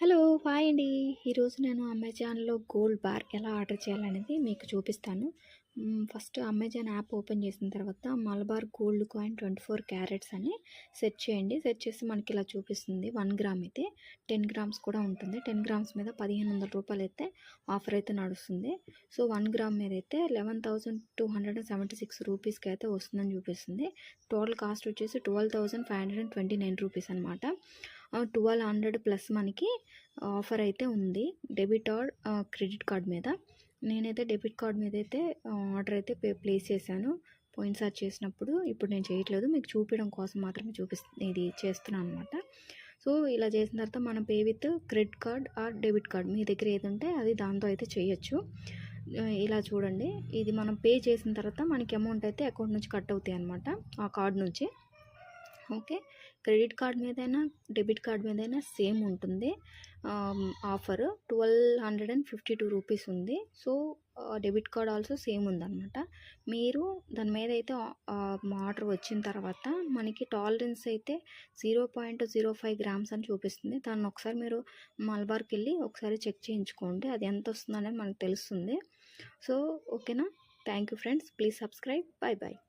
Hello! Hi అండి. ఈరోజు నేను అమెజాన్‌లో గోల్డ్ బార్ ఎలా ఆర్డర్ చేయాలనేది మీకు చూపిస్తాను. ఫస్ట్ అమెజాన్ యాప్ ఓపెన్ చేసిన తర్వాత మలబార్ గోల్డ్ కాయిన్ 24 క్యారెట్స్ అని సెర్చ్ చేయండి. సెర్చ్ చేస్తే మనకి ఇలా చూపిస్తుంది. 1 గ్రామ్ అయితే 10 గ్రామ్స్ కూడా ఉంటుంది. 10 గ్రామ్స్ మీద రూ. 1500 అయితే ఆఫర్ అయితే నడుస్తుంది. సో, 1 గ్రామ్ మీద అయితే 11,276 రూపీస్‌కి అయితే వస్తుందని చూపిస్తుంది. టోటల్ కాస్ట్ వచ్చేసి 12,529 రూపీస్ అనమాట. 1200 ప్లస్ మనకి ఆఫర్ అయితే ఉంది. డెబిట్ ఆర్ క్రెడిట్ కార్డ్ మీద. నేనైతే డెబిట్ కార్డ్ మీద అయితే ఆర్డర్ అయితే ప్లేస్ చేశాను. పోయినసారి చేసినప్పుడు. ఇప్పుడు నేను చేయట్లేదు. మీకు చూపించడం కోసం మాత్రమే ఇది చేస్తున్నాను అనమాట. సో, ఇలా చేసిన తర్వాత మనం pay with credit card or debit card మీ దగ్గర ఏది ఉంటే అది దాంతో అయితే చేయొచ్చు. ఇలా చూడండి. ఇది మనం పే చేసిన తర్వాత మనకి అమౌంట్ అయితే అకౌంట్ నుంచి కట్ అవుతాయి అనమాట. ఆ కార్డ్ నుంచి. ఓకే. క్రెడిట్ కార్డ్ మీదైనా, డెబిట్ కార్డ్ మీదైనా సేమ్ ఉంటుంది. ఆఫరు 1252 రూపీస్ ఉంది. So, debit card also same ఉందనమాట. మీరు దాని మీద అయితే ఆర్డర్ వచ్చిన తర్వాత మనకి టాలరెన్స్ అయితే 0.05 గ్రామ్స్ అని చూపిస్తుంది. దాన్ని ఒకసారి మీరు మలబార్‌కెళ్ళి ఒకసారి చెక్ చేయించుకోండి. అది ఎంత వస్తుందనేది మనకు తెలుస్తుంది. సో, ఓకేనా? Thank you friends. Please subscribe. By.